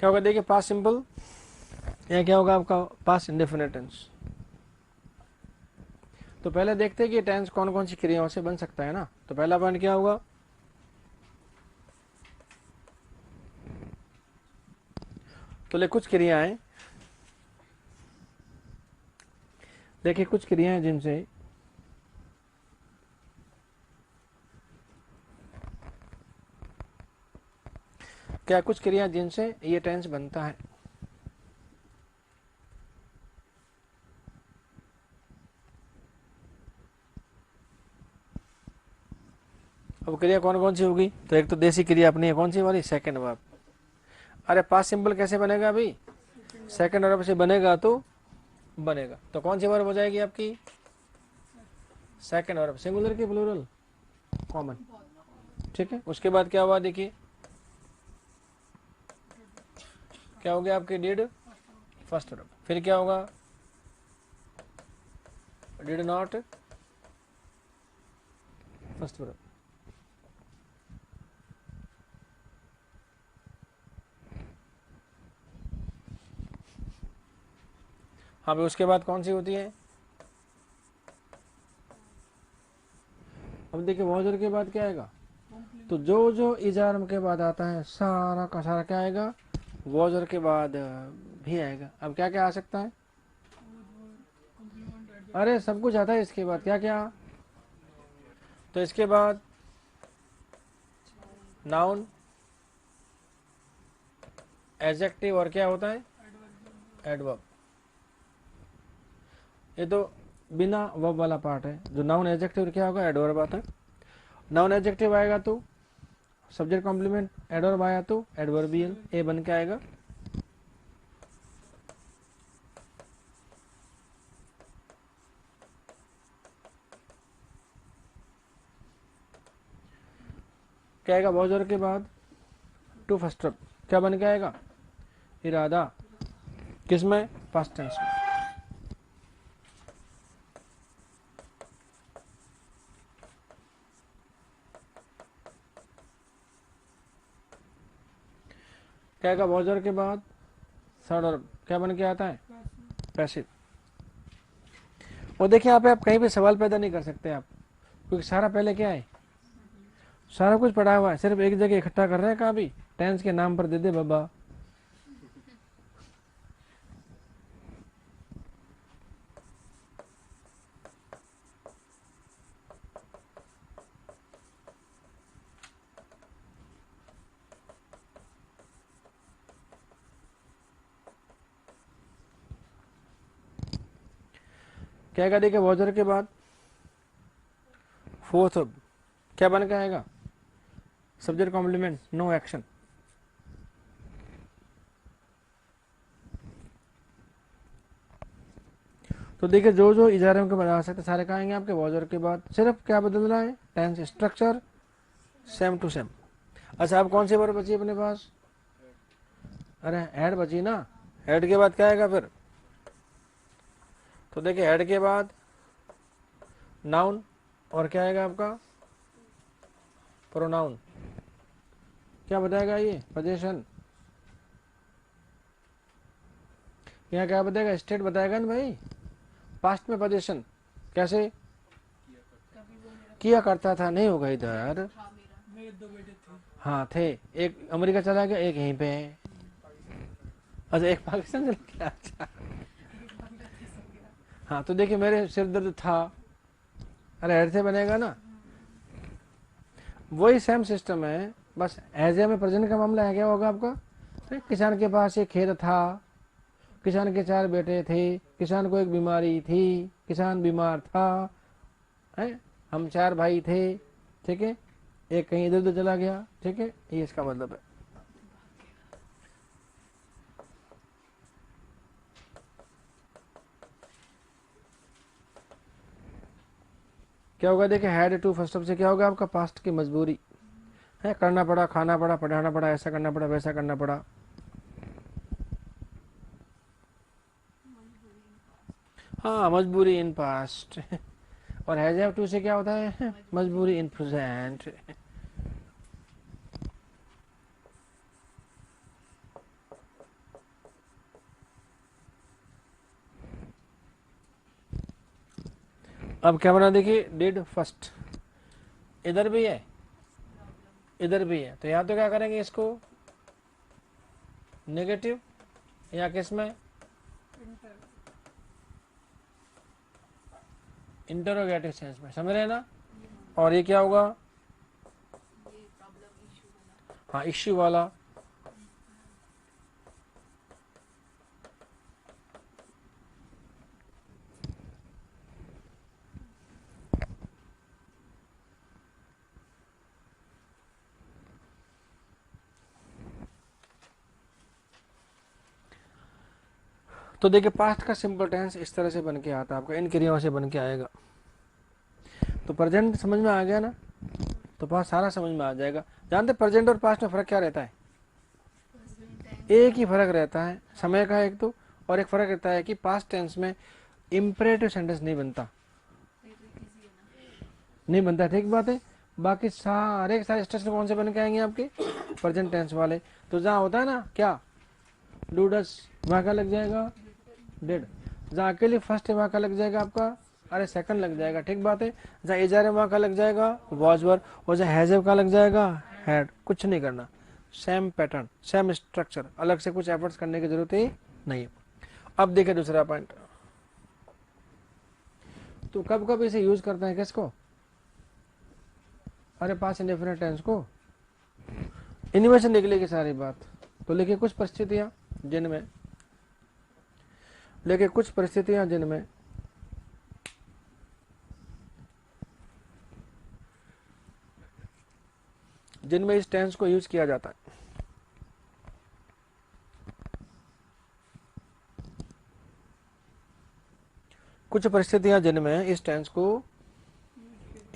क्या होगा देखिए पास्ट सिंपल, या क्या होगा आपका पास्ट इंडेफिनिट टेंस। तो पहले देखते हैं कि टेंस कौन कौन सी क्रियाओं से बन सकता है ना। तो पहला पॉइंट क्या होगा, तो ले कुछ क्रियाएं, देखिए कुछ क्रियाएं जिनसे क्या, कुछ क्रिया जिनसे ये टेंस बनता है। अब क्रिया कौन कौन सी होगी, तो एक तो देसी क्रिया अपनी है, कौन सी वाली, सेकंड वर्ब। अरे पास्ट सिंपल कैसे बनेगा अभी, सेकंड वर्ब से बनेगा तो बनेगा, तो कौन सी वर्ब हो जाएगी आपकी, सेकंड वर्ब। सिंगुलर की प्लूरल, कॉमन, ठीक है। उसके बाद क्या हुआ देखिए, क्या हो गया आपकी डिड, फर्स्ट वर्ब। फिर क्या होगा, डिड नॉट, फर्स्ट वर्ब। हाँ भाई, उसके बाद कौन सी होती है, अब देखिए वॉजर के बाद क्या आएगा, तो जो जो इजारम के बाद आता है सारा का सारा क्या आएगा, वॉजर के बाद भी आएगा। अब क्या क्या आ सकता है, अरे सब कुछ आता है इसके बाद, क्या क्या, तो इसके बाद नाउन, एडजेक्टिव और क्या होता है, एडवर्ब। ये तो बिना वर्ब वाला पार्ट है। जो नाउन एडजेक्टिव क्या होगा, एडवर्ब आता है। नाउन एडजेक्टिव आएगा तो सब्जेक्ट कॉम्प्लीमेंट, एडवर्ब आया तो एडवर्बियल, ए बन के आएगा। क्या आएगा वॉजर के बाद, टू फर्स्ट वर्ब, क्या बन के आएगा, इरादा, किसमें, पास्ट टेंस में। क्या आएगा वॉजर के बाद, थर्ड वर्ब, क्या बन के आता है, पैसिव। और देखिए यहाँ पे आप कहीं भी सवाल पैदा नहीं कर सकते आप, क्योंकि सारा पहले क्या है, सारा कुछ पढ़ा हुआ है, सिर्फ एक जगह इकट्ठा कर रहे हैं, कहाँ भी टेंस के नाम पर दे दे बाबा। क्या आएगा देखिए वॉजर के बाद, फोर्थ वर्ब, क्या बन के आएगा, सब्जेक्ट कॉम्प्लीमेंट, नो एक्शन। तो देखिए जो जो इजारे के बना सकते सारे कहाँ आएंगे आपके वॉजर के बाद, सिर्फ क्या बदल रहा है, tense structure same to same. अच्छा अब कौन सी वर्ब बची अपने पास, अरे हेड बची ना, हेड के बाद क्या आएगा फिर, तो देखिए हेड के बाद नाउन और क्या आएगा आपका, प्रोनाउन। क्या बताएगा ये, पोजीशन, यहाँ क्या बताएगा, स्टेट बताएगा ना भाई, पास्ट में पोजीशन, कैसे किया करता था, नहीं होगा इधर, हाँ थे, एक अमेरिका चला गया, एक यहीं पे है, अच्छा एक पाकिस्तान चला गया, अच्छा हाँ। तो देखिए मेरे सिर दर्द था, अरे हेड से बनेगा ना, वही सेम सिस्टम है, बस एज ए में प्रेजेंट का मामला है, क्या होगा आपका, किसान के पास एक खेत था, किसान के चार बेटे थे, किसान को एक बीमारी थी, किसान बीमार था, है, हम चार भाई थे, ठीक है, एक कहीं इधर उधर चला गया, ठीक है, ये इसका मतलब है। क्या होगा देखिए हैड टू फर्स्ट ऑफ से क्या होगा आपका, पास्ट की मजबूरी है, करना पड़ा, खाना पड़ा, पढ़ाना पड़ा, ऐसा करना पड़ा, वैसा करना पड़ा। हाँ मजबूरी इन पास्ट और हैज हैव टू से क्या होता है, मजबूरी इन प्रेजेंट। अब क्या बना देखिए, डिड फर्स्ट, इधर भी है इधर भी है, तो या तो क्या करेंगे इसको नेगेटिव या किस में इंटरोगेटिव सेंस में, समझ रहे हैं ना। और ये क्या होगा, हाँ इश्यू वाला, तो देखिए पास्ट का सिंपल टेंस इस तरह से बन के आता है आपका, इन क्रियाओं से बन के आएगा। तो प्रेजेंट समझ में आ गया ना, तो पास्ट सारा समझ में आ जाएगा। जानते प्रेजेंट और पास्ट में फर्क क्या रहता है, एक ही फर्क रहता है समय का एक तो, और एक फर्क रहता है कि पास्ट टेंस में इंपरेटिव सेंटेंस नहीं बनता, नहीं बनता, ठीक बात है। बाकी सारे स्ट्रक्चर कौन से बन के आएंगे आपके, प्रेजेंट टेंस वाले। तो जहाँ होता है ना क्या, डू डस, वहां क्या लग जाएगा, डिड। जहाँ के लिए फर्स्ट है वहां का लग जाएगा आपका, अरे सेकंड लग जाएगा, ठीक बात है। जहाँ इज है वहां का लग जाएगा वॉज वर, और जहाँ हैज का लग जाएगा हैड। कुछ नहीं करना, सेम पैटर्न सेम स्ट्रक्चर, अलग से कुछ एफर्ट्स करने की जरूरत ही नहीं है। अब देखिए दूसरा पॉइंट, तो कब कब इसे यूज करते हैं किसको, अरे पास इंडेफिनिट टेंस को, इनमें से निकलेगी सारी बात। तो लिखिए कुछ परिस्थितियां जिनमें, लेकिन कुछ परिस्थितियां जिनमें जिनमें इस टेंस को यूज किया जाता है। कुछ परिस्थितियां जिनमें इस टेंस को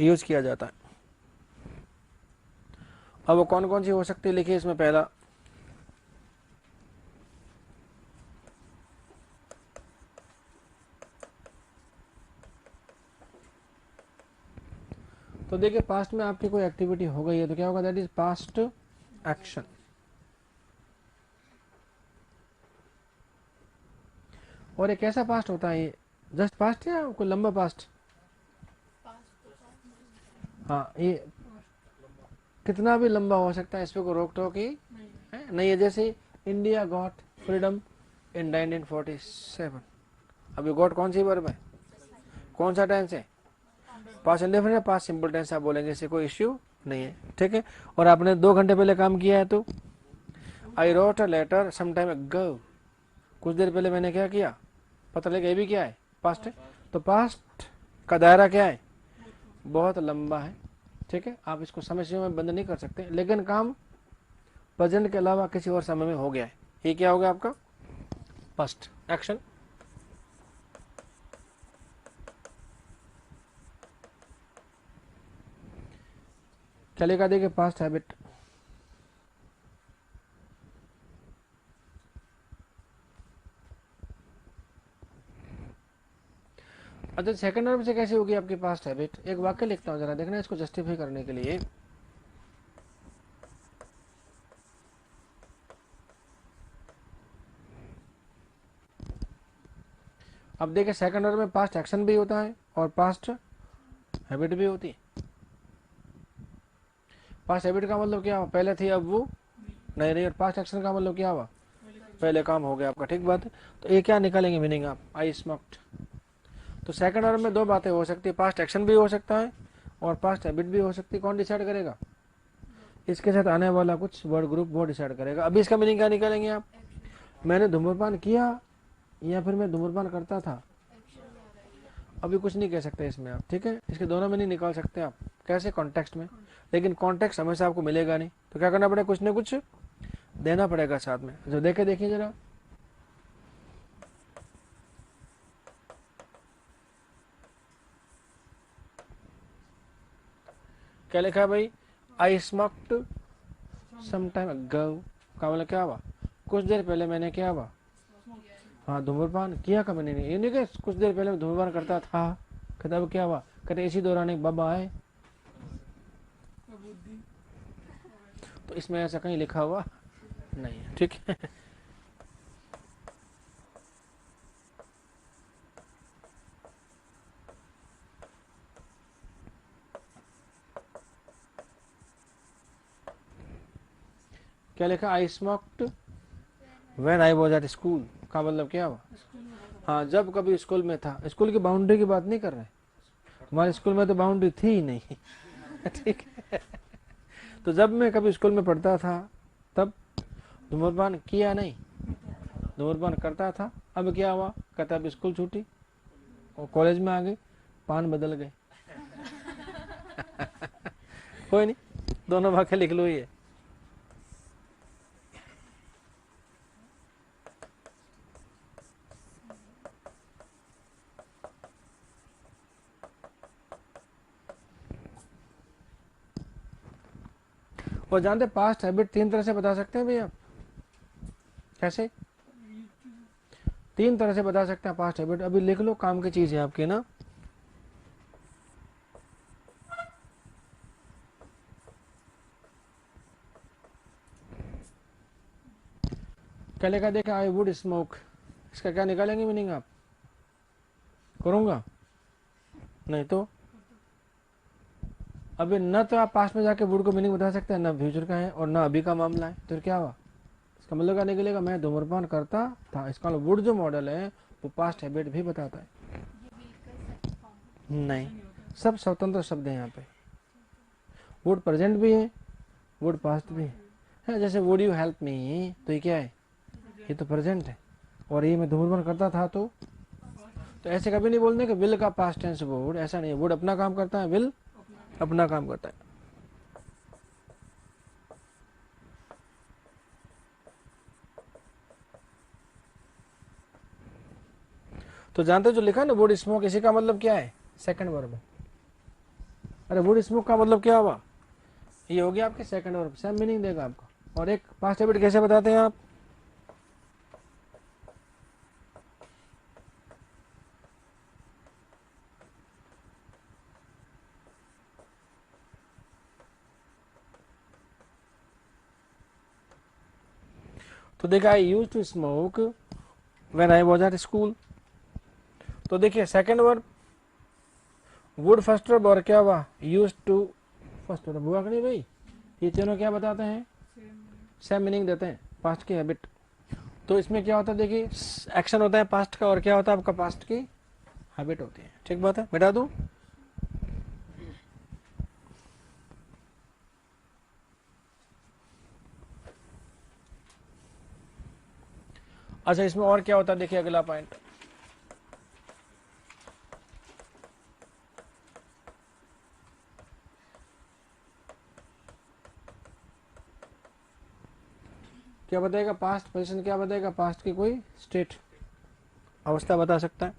यूज किया जाता है। अब वो कौन कौन सी हो सकती है, लिखिए इसमें पहला, तो देखिए पास्ट में आपकी कोई एक्टिविटी हो गई है तो क्या होगा, दैट इज पास्ट एक्शन। और ये कैसा पास्ट होता है, ये जस्ट पास्ट या कोई लंबा पास्ट, हाँ ये कितना भी लंबा हो सकता है, इस पे कोई रोक टोक ही नहीं है। जैसे इंडिया गॉट फ्रीडम इन 1947, अभी गॉट कौन सी वर्ब है, कौन सा टेंस है, पास्ट इंडेफिनिट है, पास्ट सिंपल टेंस आप बोलेंगे, इससे कोई इश्यू नहीं है, ठीक है। और आपने 2 घंटे पहले काम किया है, तो I wrote a letter some time ago, कुछ देर पहले मैंने क्या किया, पता लगे ये भी क्या है, पास्ट है। तो पास्ट का दायरा क्या है, बहुत लंबा है, ठीक है। आप इसको समय सीमा में बंद नहीं कर सकते, लेकिन काम प्रेजेंट के अलावा किसी और समय में हो गया है, ये क्या हो गया आपका पास्ट एक्शन। चलेगा देखिए पास्ट हैबिट, अच्छा सेकंड वर्ब से कैसे होगी आपकी पास्ट हैबिट, एक वाक्य लिखता हूं जरा देखना इसको जस्टिफाई करने के लिए। अब देखिए सेकंड वर्ब में पास्ट एक्शन भी होता है और पास्ट हैबिट भी होती है। पास्ट हैबिट का मतलब क्या हुआ, पहले थी अब वो नहीं रही, और पास्ट एक्शन का मतलब क्या हुआ, पहले काम हो गया आपका, ठीक बात है। तो ये क्या निकालेंगे मीनिंग आप, आई स्मोक्ड। तो सेकंड वर्ब में 2 बातें हो सकती है, पास्ट एक्शन भी हो सकता है और पास्ट हैबिट भी हो सकती है। कौन डिसाइड करेगा, इसके साथ आने वाला कुछ वर्ड ग्रुप वो डिसाइड करेगा। अभी इसका मीनिंग क्या निकालेंगे आप, मैंने धूम्रपान किया या फिर मैं धूम्रपान करता था, अभी कुछ नहीं कह सकते इसमें आप, ठीक है। इसके दोनों मीनिंग निकाल सकते हैं आप, कैसे, कॉन्टेक्स्ट में, लेकिन कॉन्टेक्स्ट हमेशा आपको मिलेगा नहीं, तो क्या करना पड़ेगा, कुछ ना कुछ देना पड़ेगा साथ में। जो देखे देखिए जरा, क्या लिखा है भाई, आई स्मोक्ड सम टाइम अगो, का मतलब क्या हुआ, कुछ देर पहले मैंने क्या हुआ, हाँ धूम्रपान किया, कभी नहीं, ये नहीं कि कुछ देर पहले धूम्रपान करता था, कहता अब क्या हुआ, कहते इसी दौरान एक बाबा आए, तो इसमें ऐसा कहीं लिखा हुआ नहीं है, ठीक है। क्या लिखा, I smoked when I was at school का मतलब क्या हुआ? हाँ, जब कभी स्कूल में था। स्कूल की बाउंड्री की बात नहीं कर रहे, हमारे स्कूल में तो बाउंड्री थी ही नहीं। ठीक है, तो जब मैं कभी स्कूल में पढ़ता था तब धूम्रपान किया नहीं, धूम्रपान करता था। अब क्या हुआ, कहता अब स्कूल छूटी और कॉलेज में आ गए, पान बदल गए। कोई नहीं, दोनों वाक्य लिख लो ये। और जानते पास्ट हैबिट 3 तरह से बता सकते हैं भैया? कैसे? 3 तरह से बता सकते हैं पास्ट हैबिट। अभी लिख लो, काम की चीज है आपकी ना। क्या लिखा देखा, आई वुड स्मोक, इसका क्या निकालेंगे मीनिंग आप? करूंगा नहीं तो अभी न तो आप पास्ट में जाके वुड को मीनिंग बता सकते हैं, न फ्यूचर का है और न अभी का मामला है, तो क्या हुआ? इसका मतलब क्या निकलेगा, मैं धूम्रपान करता था। इसका मतलब वुड जो मॉडल है वो पास्ट हैबिट भी बताता है। नहीं, सब स्वतंत्र शब्द है यहाँ पे। वुड प्रेजेंट भी है, वुड पास्ट भी है। जैसे वुड यू हेल्प मी, तो ये क्या है, ये तो प्रेजेंट है। और ये मैं धूम्रपान करता था तो ऐसे कभी नहीं बोलने कि विल का पास्ट टेंस वुड, ऐसा नहीं है। वुड अपना काम करता है, विल अपना काम करता है। तो जानते जो लिखा ना वुड स्मोक, इसी का मतलब क्या है, सेकंड वर्ब है। अरे वुड स्मोक का मतलब क्या हुआ, ये हो गया आपके सेकंड वर्ब, सेम मीनिंग देगा आपको। और एक पास्ट हैबिट कैसे बताते हैं आप? तो देखा, I use to smoke when I was at school. तो देखिए second verb would first verb और क्या हुआ, यूज टू फर्स्ट वर्ब हुआ कि नहीं भाई? ये तीनों क्या बताते हैं, सेम मीनिंग देते हैं, पास्ट की हैबिट। तो इसमें क्या होता है देखिए, एक्शन होता है पास्ट का और क्या होता है आपका, पास्ट की हैबिट होती है। ठीक बात है, मिटा दूं? अच्छा, इसमें और क्या होता है देखिए, अगला पॉइंट। क्या बताएगा, पास्ट पोजीशन क्या बताएगा, पास्ट की कोई स्टेट, अवस्था बता सकता है।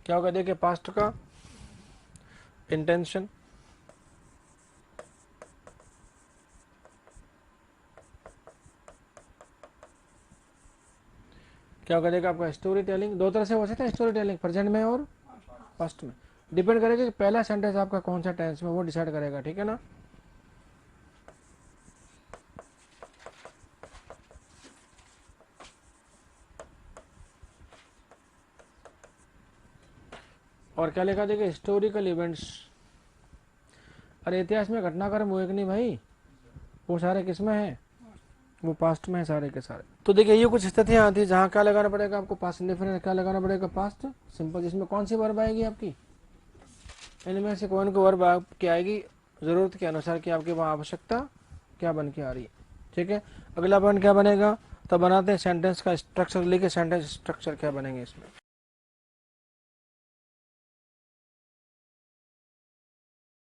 क्या होगा देखिए, पास्ट का इंटेंशन, क्या होगा देखिए आपका स्टोरी टेलिंग। दो तरह से हो सकता है स्टोरी टेलिंग, प्रेजेंट में और पास्ट में। डिपेंड करेगा कि पहला सेंटेंस आपका कौन सा टेंस में, वो डिसाइड करेगा। ठीक है ना? और क्या लिखा देखिए, हिस्टोरिकल इवेंट्स। अरे इतिहास में घटनाक्रम हुए कि नहीं भाई, वो सारे किसमें है, वो पास्ट में है सारे के सारे। तो देखिए ये कुछ स्थितियां आती है जहाँ क्या लगाना पड़ेगा आपको, पास्ट इंडेफिनिट क्या लगाना पड़ेगा, पास्ट सिंपल। जिसमें कौन सी वर्ब आएगी आपकी, इनमें से कौन को वर्ब आपकी आएगी जरूरत के अनुसार कि आपकी वहाँ आवश्यकता क्या बन के आ रही है। ठीक है, अगला पॉइंट क्या बनेगा, तो बनाते हैं सेंटेंस का स्ट्रक्चर, लिखे सेंटेंस स्ट्रक्चर क्या बनेंगे इसमें।